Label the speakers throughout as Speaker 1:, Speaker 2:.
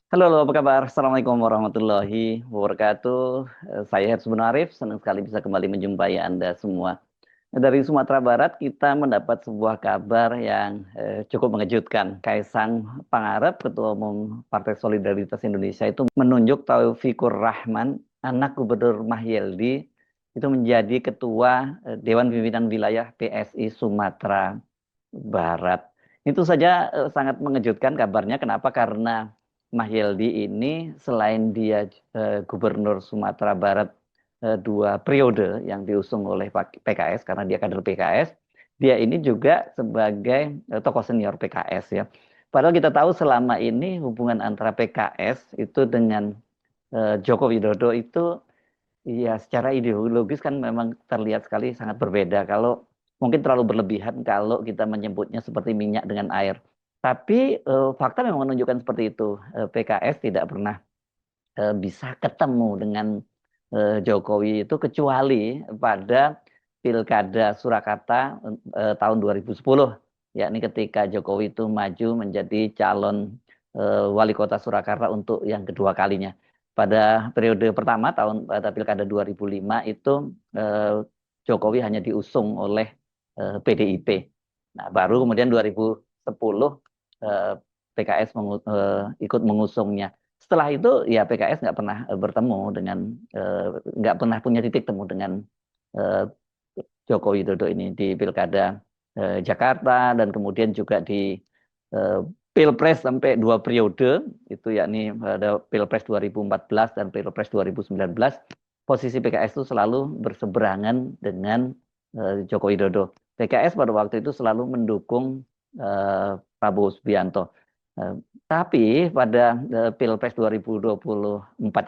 Speaker 1: Halo, halo, apa kabar? Assalamualaikum warahmatullahi wabarakatuh. Saya Hersbun Arif, senang sekali bisa kembali menjumpai Anda semua. Dari Sumatera Barat, kita mendapat sebuah kabar yang cukup mengejutkan. Kaisang Pangarep, Ketua Umum Partai Solidaritas Indonesia itu menunjuk Taufikur Rahman, anak Gubernur Mahyeldi, itu menjadi Ketua Dewan Pimpinan Wilayah PSI Sumatera Barat. Itu saja sangat mengejutkan kabarnya. Kenapa? Karena Mahyeldi ini selain dia Gubernur Sumatera Barat dua periode yang diusung oleh PKS karena dia kader PKS, dia ini juga sebagai tokoh senior PKS ya. Padahal kita tahu selama ini hubungan antara PKS itu dengan Joko Widodo itu iya, secara ideologis kan memang terlihat sekali sangat berbeda. Kalau mungkin terlalu berlebihan kalau kita menyebutnya seperti minyak dengan air. Tapi fakta memang menunjukkan seperti itu. PKS tidak pernah bisa ketemu dengan Jokowi itu kecuali pada Pilkada Surakarta tahun 2010. Yakni ketika Jokowi itu maju menjadi calon wali kota Surakarta untuk yang kedua kalinya. Pada periode pertama pada Pilkada 2005 itu Jokowi hanya diusung oleh PDIP. Nah, baru kemudian 2010 PKS ikut mengusungnya. Setelah itu ya PKS nggak pernah bertemu dengan nggak pernah punya titik temu dengan eh, Joko Widodo ini di Pilkada Jakarta dan kemudian juga di eh, Pilpres sampai dua periode itu yakni ada Pilpres 2014 dan Pilpres 2019 posisi PKS itu selalu berseberangan dengan Joko Widodo. PKS pada waktu itu selalu mendukung Prabowo Subianto. Eh, tapi pada Pilpres 2024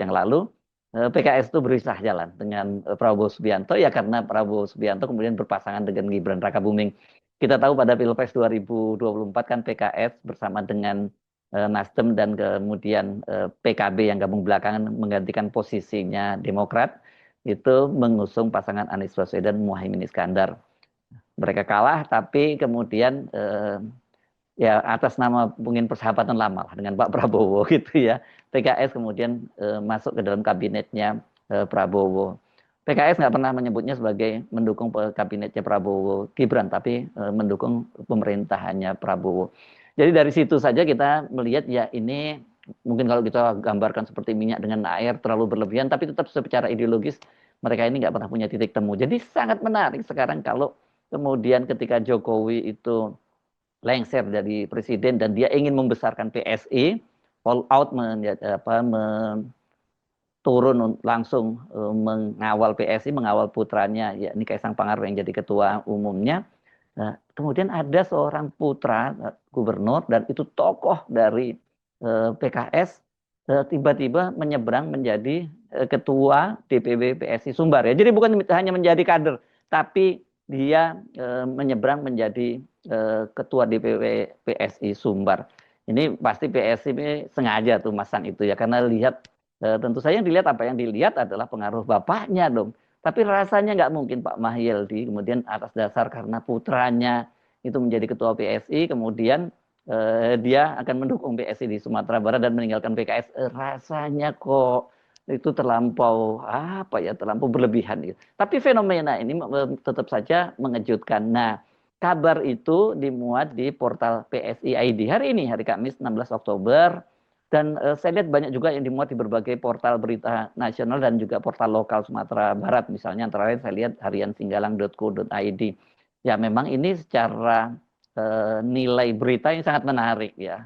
Speaker 1: yang lalu PKS itu berpisah jalan dengan Prabowo Subianto ya karena Prabowo Subianto kemudian berpasangan dengan Gibran Rakabuming. Kita tahu pada Pilpres 2024 kan PKS bersama dengan Nasdem dan kemudian PKB yang gabung belakangan menggantikan posisinya Demokrat itu mengusung pasangan Anies Baswedan Muhaimin Iskandar. Mereka kalah tapi kemudian ya atas nama mungkin persahabatan lama lah dengan Pak Prabowo gitu ya. PKS kemudian masuk ke dalam kabinetnya Prabowo. PKS nggak pernah menyebutnya sebagai mendukung kabinetnya Prabowo Gibran, tapi mendukung pemerintahannya Prabowo. Jadi dari situ saja kita melihat ya ini mungkin kalau kita gambarkan seperti minyak dengan air terlalu berlebihan, tapi tetap secara ideologis mereka ini nggak pernah punya titik temu. Jadi sangat menarik sekarang kalau kemudian ketika Jokowi itu lengser dari presiden dan dia ingin membesarkan PSI, all out turun langsung mengawal PSI, mengawal putranya, yakni Kaisang Pangarep yang jadi ketua umumnya. Nah, kemudian ada seorang putra gubernur dan itu tokoh dari PKS tiba-tiba menyeberang menjadi ketua DPW PSI Sumbar ya. Jadi bukan hanya menjadi kader, tapi dia menyeberang menjadi ketua DPW PSI Sumbar. Ini pasti PSI ini sengaja tuh masang itu ya karena lihat tentu saja yang dilihat apa yang dilihat adalah pengaruh bapaknya dong. Tapi rasanya nggak mungkin Pak Mahyeldi kemudian atas dasar karena putranya itu menjadi ketua PSI, kemudian dia akan mendukung PSI di Sumatera Barat dan meninggalkan PKS. Rasanya kok itu terlampau apa ya terlampau berlebihan gitu. Tapi fenomena ini tetap saja mengejutkan. Nah, kabar itu dimuat di portal PSI ID hari ini, hari Kamis 16 Oktober. Dan saya lihat banyak juga yang dimuat di berbagai portal berita nasional dan juga portal lokal Sumatera Barat. Misalnya antara lain saya lihat hariansinggalang.co.id. Ya memang ini secara nilai berita yang sangat menarik ya.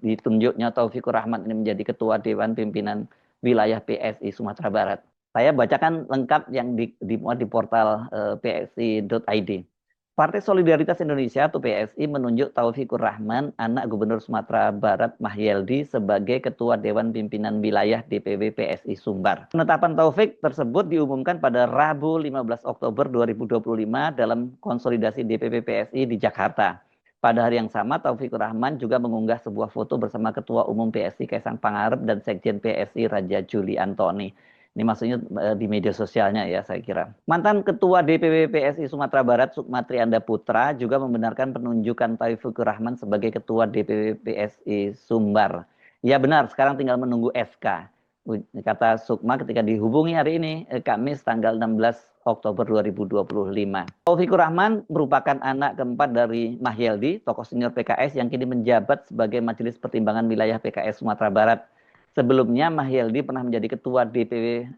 Speaker 1: Ditunjuknya Taufikur Rahman ini menjadi Ketua Dewan Pimpinan Wilayah PSI Sumatera Barat. Saya bacakan lengkap yang dimuat di portal psi.id. Partai Solidaritas Indonesia atau PSI menunjuk Taufikur Rahman, anak Gubernur Sumatera Barat Mahyeldi sebagai Ketua Dewan Pimpinan Wilayah DPW PSI Sumbar. Penetapan Taufik tersebut diumumkan pada Rabu 15 Oktober 2025 dalam konsolidasi DPW PSI di Jakarta. Pada hari yang sama, Taufikur Rahman juga mengunggah sebuah foto bersama Ketua Umum PSI Kaisang Pangarep dan Sekjen PSI Raja Juli Antoni. Ini maksudnya di media sosialnya ya saya kira. Mantan Ketua DPW PSI Sumatera Barat Sukmatri Anda Putra juga membenarkan penunjukan Taufikur Rahman sebagai Ketua DPW PSI Sumbar. Ya benar, sekarang tinggal menunggu SK. Kata Sukma ketika dihubungi hari ini, Kamis tanggal 16 Oktober 2025. Taufikur Rahman merupakan anak keempat dari Mahyeldi, tokoh senior PKS yang kini menjabat sebagai Majelis Pertimbangan Wilayah PKS Sumatera Barat. Sebelumnya Mahyeldi pernah menjadi ketua DPW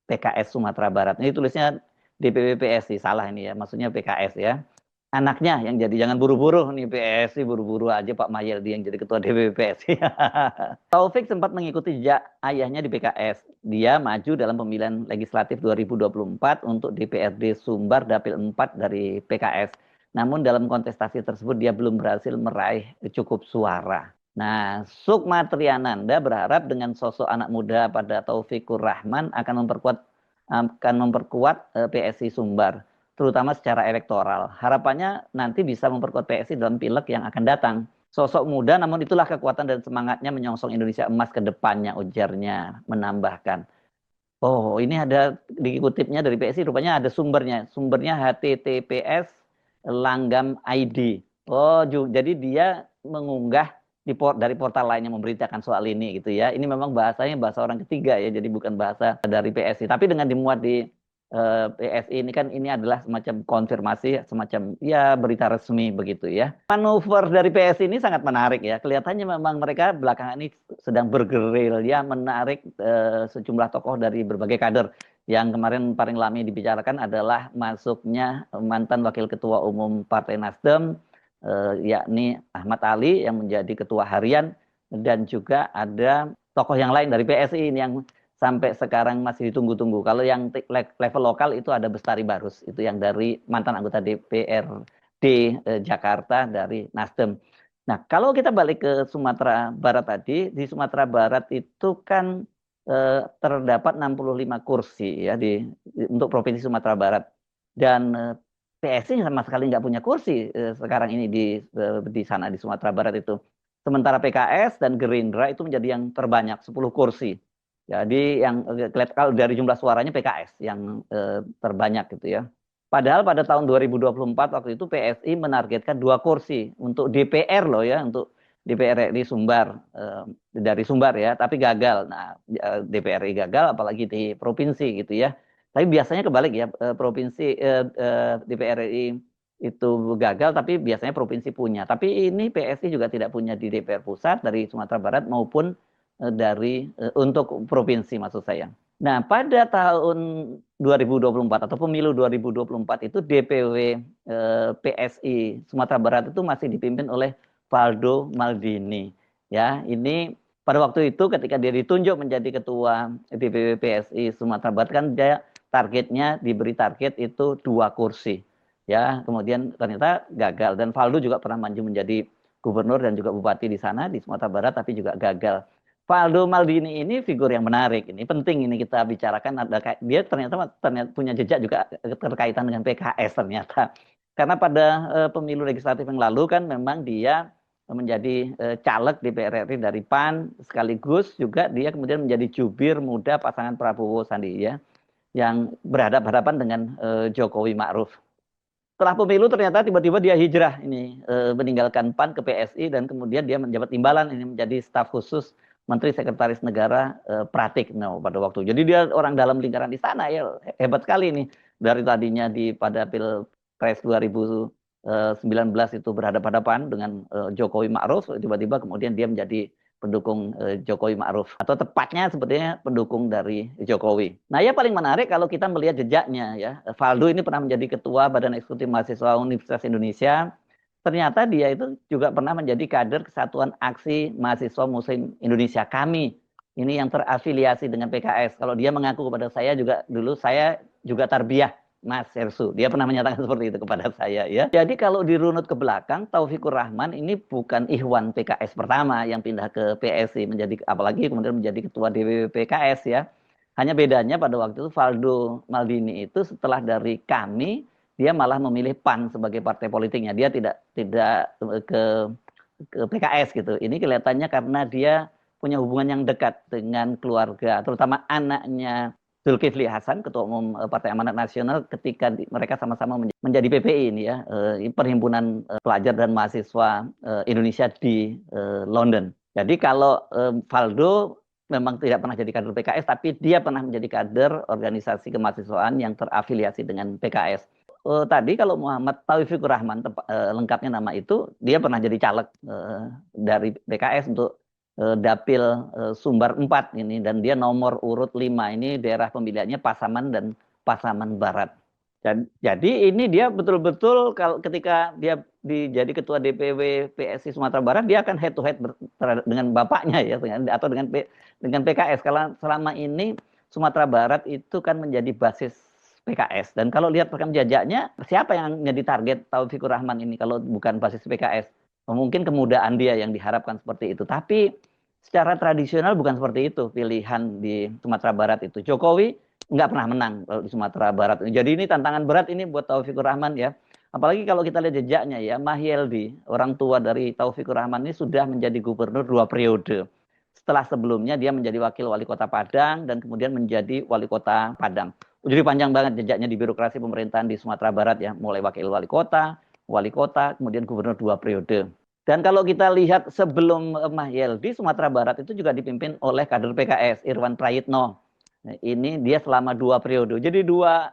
Speaker 1: PKS Sumatera Barat. Ini tulisnya DPW PSI, salah ini ya, maksudnya PKS ya. Anaknya yang jadi, jangan buru-buru nih PSI, buru-buru aja Pak Mayeldi yang jadi ketua DPW PSI. Taufik sempat mengikuti jejak ayahnya di PKS. Dia maju dalam pemilihan legislatif 2024 untuk DPRD Sumbar Dapil 4 dari PKS. Namun dalam kontestasi tersebut dia belum berhasil meraih cukup suara. Nah, Sukma Triananda berharap dengan sosok anak muda pada Taufikur Rahman akan memperkuat PSI Sumbar, terutama secara elektoral. Harapannya nanti bisa memperkuat PSI dalam pileg yang akan datang. Sosok muda, namun itulah kekuatan dan semangatnya menyongsong Indonesia emas ke depannya, ujarnya, menambahkan. Oh, ini ada dikutipnya dari PSI, rupanya ada sumbernya. Sumbernya HTTPS Langgam ID. Oh, jadi dia mengunggah dari portal lain yang memberitakan soal ini gitu ya. Ini memang bahasanya bahasa orang ketiga ya, jadi bukan bahasa dari PSI. Tapi dengan dimuat di PSI ini kan ini adalah semacam konfirmasi, semacam ya berita resmi begitu ya. Manuver dari PSI ini sangat menarik ya. Kelihatannya memang mereka belakangan ini sedang bergerilya menarik sejumlah tokoh dari berbagai kader. Yang kemarin paling lama dibicarakan adalah masuknya mantan Wakil Ketua Umum Partai Nasdem, yakni Ahmad Ali yang menjadi Ketua Harian, dan juga ada tokoh yang lain dari PSI ini yang sampai sekarang masih ditunggu-tunggu. Kalau yang level lokal itu ada Bestari Barus, itu yang dari mantan anggota DPRD Jakarta dari Nasdem. Nah, kalau kita balik ke Sumatera Barat tadi, di Sumatera Barat itu kan terdapat 65 kursi ya untuk Provinsi Sumatera Barat. Dan PSI sama sekali nggak punya kursi sekarang ini di sana di Sumatera Barat itu. Sementara PKS dan Gerindra itu menjadi yang terbanyak 10 kursi. Jadi yang kalau dari jumlah suaranya PKS yang terbanyak gitu ya. Padahal pada tahun 2024 waktu itu PSI menargetkan 2 kursi untuk DPR loh ya, untuk DPR RI Sumbar, dari Sumbar ya, tapi gagal. Nah, DPR RI gagal apalagi di provinsi gitu ya. Tapi biasanya kebalik ya, provinsi DPR RI itu gagal tapi biasanya provinsi punya. Tapi ini PSI juga tidak punya di DPR pusat dari Sumatera Barat maupun dari untuk provinsi maksud saya. Nah, pada tahun 2024 atau pemilu 2024 itu DPW PSI Sumatera Barat itu masih dipimpin oleh Valdo Maldini. Ya, ini pada waktu itu ketika dia ditunjuk menjadi ketua DPW PSI Sumatera Barat kan dia diberi target itu 2 kursi. Ya, kemudian ternyata gagal dan Valdo juga pernah maju menjadi gubernur dan juga bupati di sana di Sumatera Barat tapi juga gagal. Valdo Maldini ini figur yang menarik, ini penting ini kita bicarakan. Dia ternyata punya jejak juga terkaitan dengan PKS ternyata. Karena pada pemilu legislatif yang lalu kan memang dia menjadi caleg DPR RI dari PAN, sekaligus juga dia kemudian menjadi jubir muda pasangan Prabowo Sandi ya, yang berhadapan-hadapan dengan Jokowi Ma'ruf. Setelah pemilu ternyata tiba-tiba dia hijrah ini, meninggalkan PAN ke PSI dan kemudian dia menjabat timbalan ini menjadi staf khusus Menteri Sekretaris Negara Pratikno pada waktu. Jadi dia orang dalam lingkaran istana ya, hebat sekali nih. Dari tadinya pada Pilpres 2019 itu berhadapan-hadapan dengan Jokowi Ma'ruf, tiba-tiba kemudian dia menjadi pendukung Jokowi Ma'ruf, atau tepatnya sebetulnya pendukung dari Jokowi. Nah, yang paling menarik kalau kita melihat jejaknya ya, Valdo ini pernah menjadi ketua Badan Eksekutif Mahasiswa Universitas Indonesia. Ternyata dia itu juga pernah menjadi kader Kesatuan Aksi Mahasiswa Muslim Indonesia KAMI. Ini yang terafiliasi dengan PKS. Kalau dia mengaku kepada saya juga dulu saya juga tarbiyah Mas Hersu. Dia pernah menyatakan seperti itu kepada saya ya. Jadi kalau dirunut ke belakang, Taufikur Rahman ini bukan Ikhwan PKS pertama yang pindah ke PSI menjadi, apalagi kemudian menjadi ketua DPW PKS ya. Hanya bedanya pada waktu itu Valdo Maldini itu setelah dari kami, dia malah memilih PAN sebagai partai politiknya. Dia tidak ke PKS gitu. Ini kelihatannya karena dia punya hubungan yang dekat dengan keluarga, terutama anaknya Zulkifli Hasan, Ketua Umum Partai Amanat Nasional, ketika mereka sama-sama menjadi PPI ini ya, Perhimpunan Pelajar dan Mahasiswa Indonesia di London. Jadi kalau Valdo memang tidak pernah jadi kader PKS, tapi dia pernah menjadi kader organisasi kemahasiswaan yang terafiliasi dengan PKS. Tadi kalau Muhammad Taufikur Rahman, lengkapnya nama itu, dia pernah jadi caleg dari PKS untuk Dapil Sumbar 4 ini, dan dia nomor urut 5 ini daerah pemilihannya Pasaman dan Pasaman Barat. Jadi ini dia betul-betul kalau ketika dia jadi ketua DPW PSI Sumatera Barat, dia akan head to head dengan bapaknya ya, atau dengan PKS. Kalau selama ini Sumatera Barat itu kan menjadi basis PKS, dan kalau lihat rekam jejaknya, siapa yang menjadi target Taufikur Rahman ini kalau bukan basis PKS? Mungkin kemudahan dia yang diharapkan seperti itu, tapi secara tradisional bukan seperti itu pilihan di Sumatera Barat itu. Jokowi nggak pernah menang kalau di Sumatera Barat. Jadi ini tantangan berat ini buat Taufikur Rahman ya. Apalagi kalau kita lihat jejaknya ya, Mahyeldi, orang tua dari Taufikur Rahman ini sudah menjadi gubernur 2 periode. Setelah sebelumnya dia menjadi wakil wali kota Padang dan kemudian menjadi wali kota Padang. Jadi panjang banget jejaknya di birokrasi pemerintahan di Sumatera Barat ya, mulai wakil wali kota, kemudian gubernur 2 periode. Dan kalau kita lihat sebelum Mahyeldi, Sumatera Barat itu juga dipimpin oleh kader PKS, Irwan Prayitno. Nah, ini dia selama 2 periode. Jadi dua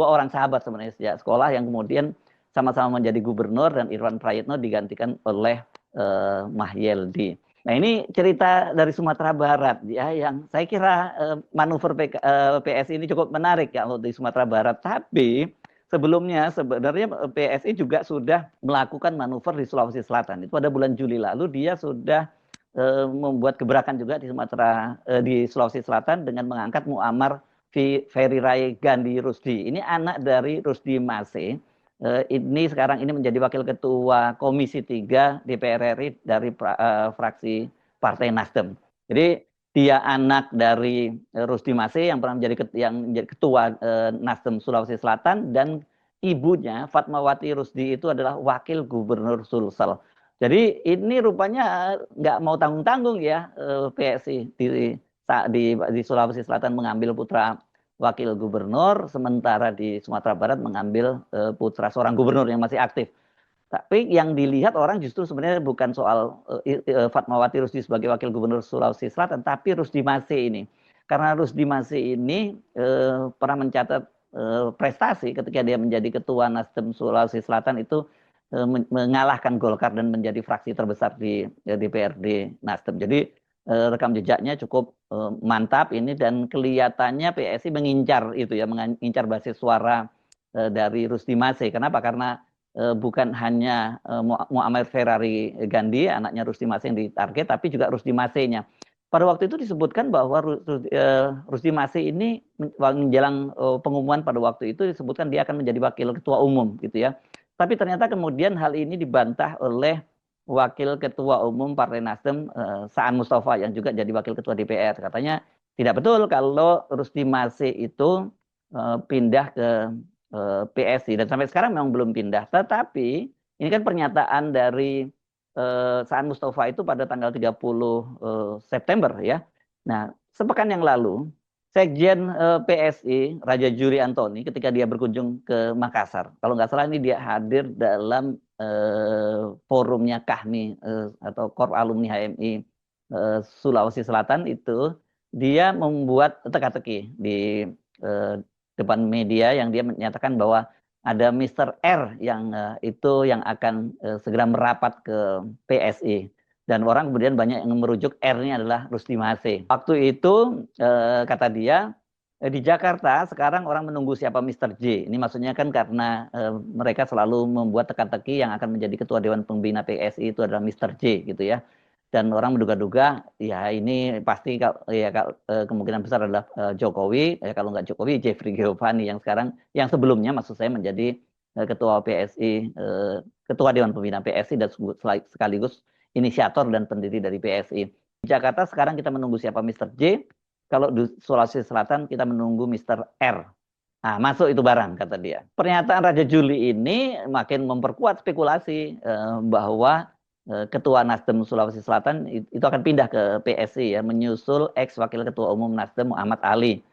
Speaker 1: orang sahabat sebenarnya sejak sekolah yang kemudian sama-sama menjadi gubernur, dan Irwan Prayitno digantikan oleh Mahyeldi. Nah, ini cerita dari Sumatera Barat ya, yang saya kira manuver PSI ini cukup menarik ya untuk di Sumatera Barat. Tapi sebelumnya sebenarnya PSI juga sudah melakukan manuver di Sulawesi Selatan. Itu pada bulan Juli lalu dia sudah membuat gebrakan juga di Sulawesi Selatan dengan mengangkat Muammar Ferry Rai Gandhi Rusdi. Ini anak dari Rusdi Mase. Ini sekarang ini menjadi wakil ketua Komisi 3 DPR RI dari fraksi Partai Nasdem. Jadi dia anak dari Rusdi Mase yang pernah menjadi ketua Nasdem Sulawesi Selatan, dan ibunya Fatmawati Rusdi itu adalah wakil gubernur Sulsel. Jadi ini rupanya nggak mau tanggung-tanggung ya, PSI di Sulawesi Selatan mengambil putra wakil gubernur, sementara di Sumatera Barat mengambil putra seorang gubernur yang masih aktif. Tapi yang dilihat orang justru sebenarnya bukan soal Fatmawati Rusdi sebagai wakil gubernur Sulawesi Selatan, tapi Rusdi Mase ini. Karena Rusdi Mase ini pernah mencatat prestasi ketika dia menjadi ketua Nasdem Sulawesi Selatan itu mengalahkan Golkar dan menjadi fraksi terbesar di DPRD Nasdem. Jadi rekam jejaknya cukup mantap ini, dan kelihatannya PSI mengincar itu ya, mengincar basis suara dari Rusdi Mase. Kenapa? Karena bukan hanya Muammar Ferry Gandhi, anaknya Rusdi Mase yang ditarget, tapi juga Rusdi Mase-nya. Pada waktu itu disebutkan bahwa Rusdi Mase ini menjelang pengumuman pada waktu itu disebutkan dia akan menjadi wakil ketua umum gitu ya. Tapi ternyata kemudian hal ini dibantah oleh Wakil Ketua Umum Partai Nasdem Saan Mustafa yang juga jadi Wakil Ketua DPR. Katanya tidak betul kalau Rusdi Mase itu pindah ke PSI, dan sampai sekarang memang belum pindah. Tetapi ini kan pernyataan dari Saan Mustafa itu pada tanggal 30 September ya. Nah, sepekan yang lalu Sekjen PSI Raja Juri Antoni ketika dia berkunjung ke Makassar, kalau nggak salah ini dia hadir dalam forumnya KAHMI atau Korp Alumni HMI Sulawesi Selatan itu, dia membuat teka-teki di depan media yang dia menyatakan bahwa ada Mr. R yang itu yang akan segera merapat ke PSI. Dan orang kemudian banyak yang merujuk R-nya adalah Rusdi Mase. Waktu itu kata dia, di Jakarta sekarang orang menunggu siapa Mr. J. Ini maksudnya kan karena mereka selalu membuat teka-teki yang akan menjadi ketua Dewan Pembina PSI itu adalah Mr. J gitu ya. Dan orang menduga-duga ya ini pasti ya kemungkinan besar adalah Jokowi. Ya, kalau nggak Jokowi, Jeffrey Giovanni yang sebelumnya maksud saya menjadi ketua PSI, ketua Dewan Pembina PSI dan sekaligus inisiator dan pendiri dari PSI. Di Jakarta sekarang kita menunggu siapa Mr. J. Kalau di Sulawesi Selatan kita menunggu Mr. R. Nah, masuk itu barang, kata dia. Pernyataan Raja Juli ini makin memperkuat spekulasi bahwa Ketua Nasdem Sulawesi Selatan itu akan pindah ke PSI ya, menyusul ex Wakil Ketua Umum Nasdem Muhammad Ali.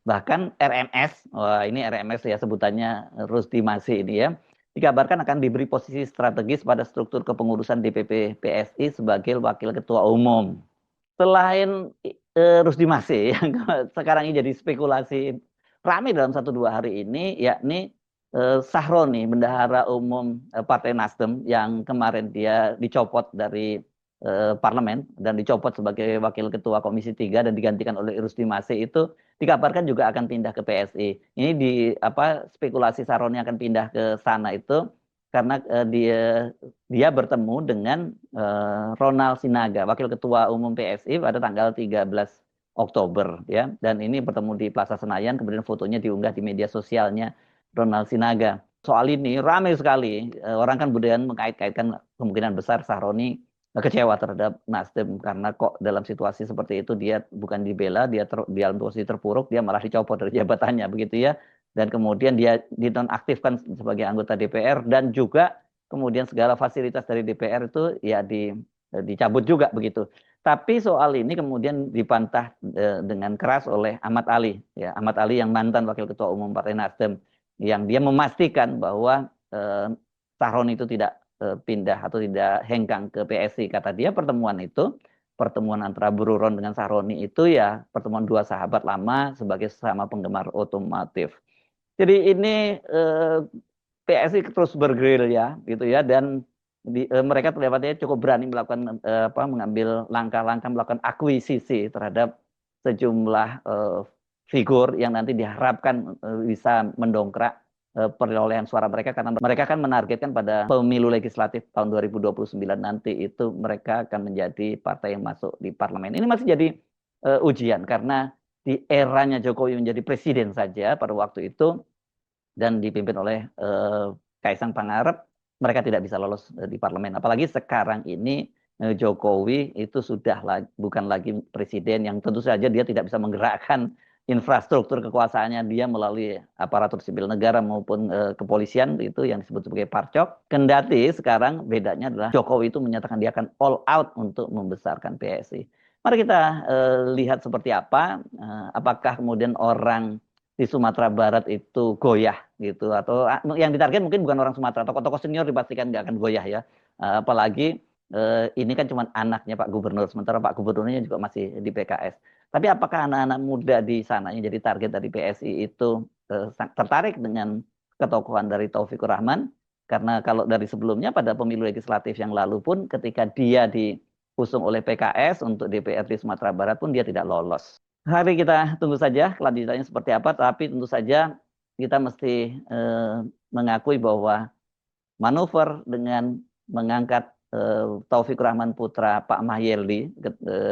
Speaker 1: Bahkan RMS, wah ini RMS ya sebutannya Rusdi Mase ini ya, dikabarkan akan diberi posisi strategis pada struktur kepengurusan DPP PSI sebagai wakil ketua umum. Selain Rusdi Masih yang sekarang ini jadi spekulasi ramai dalam 1-2 hari ini, yakni Sahroni, bendahara umum Partai Nasdem yang kemarin dia dicopot dari parlemen dan dicopot sebagai wakil ketua Komisi 3 dan digantikan oleh Rusdi Masih, itu dikabarkan juga akan pindah ke PSI. Ini spekulasi Sahroni akan pindah ke sana itu karena dia bertemu dengan Ronald Sinaga, Wakil Ketua Umum PSI pada tanggal 13 Oktober ya. Dan ini bertemu di Plaza Senayan, kemudian fotonya diunggah di media sosialnya Ronald Sinaga. Soal ini ramai sekali. Orang kan budaya mengkait-kaitkan kemungkinan besar Sahroni kecewa terhadap Nasdem karena kok dalam situasi seperti itu dia bukan dibela, dia dalam posisi terpuruk, dia malah dicopot dari jabatannya begitu ya. Dan kemudian dia dinonaktifkan sebagai anggota DPR dan juga kemudian segala fasilitas dari DPR itu ya dicabut juga begitu. Tapi soal ini kemudian dibantah dengan keras oleh Ahmad Ali, ya Ahmad Ali yang mantan Wakil Ketua Umum Partai Nasdem, yang dia memastikan bahwa Sahroni itu tidak pindah atau tidak hengkang ke PSI. Kata dia pertemuan antara Bururon dengan Sahroni itu ya pertemuan dua sahabat lama sebagai sesama penggemar otomotif. Jadi ini PSI terus bergerilya gitu ya, dan mereka kelihatannya cukup berani melakukan mengambil langkah-langkah melakukan akuisisi terhadap sejumlah figur yang nanti diharapkan bisa mendongkrak perolehan suara mereka, karena mereka akan menargetkan pada pemilu legislatif tahun 2029 nanti itu mereka akan menjadi partai yang masuk di parlemen. Ini masih jadi ujian karena di eranya Jokowi menjadi presiden saja pada waktu itu dan dipimpin oleh Kaisang Pangarep, mereka tidak bisa lolos di parlemen. Apalagi sekarang ini Jokowi itu sudah bukan lagi presiden yang tentu saja dia tidak bisa menggerakkan infrastruktur kekuasaannya dia melalui aparatur sipil negara maupun kepolisian itu yang disebut sebagai parcok. Kendati sekarang bedanya adalah Jokowi itu menyatakan dia akan all out untuk membesarkan PSI. Mari kita lihat seperti apa, apakah kemudian orang di Sumatera Barat itu goyah gitu, atau yang ditarget mungkin bukan orang Sumatera, tokoh-tokoh senior dipastikan nggak akan goyah ya. Apalagi ini kan cuma anaknya Pak Gubernur, sementara Pak Gubernurnya juga masih di PKS. Tapi apakah anak-anak muda di sana yang jadi target dari PSI itu tertarik dengan ketokohan dari Taufikur Rahman? Karena kalau dari sebelumnya pada pemilu legislatif yang lalu pun ketika dia diusung oleh PKS untuk DPRD Sumatera Barat pun dia tidak lolos. Hari kita tunggu saja kelanjutannya seperti apa, tapi tentu saja kita mesti mengakui bahwa manuver dengan mengangkat Taufikur Rahman putra Pak Mahyeldi,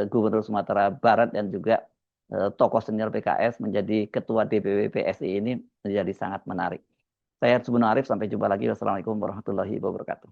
Speaker 1: Gubernur Sumatera Barat dan juga tokoh senior PKS menjadi ketua DPW PSI ini menjadi sangat menarik. Saya Subun Arif, sampai jumpa lagi. Wassalamualaikum warahmatullahi wabarakatuh.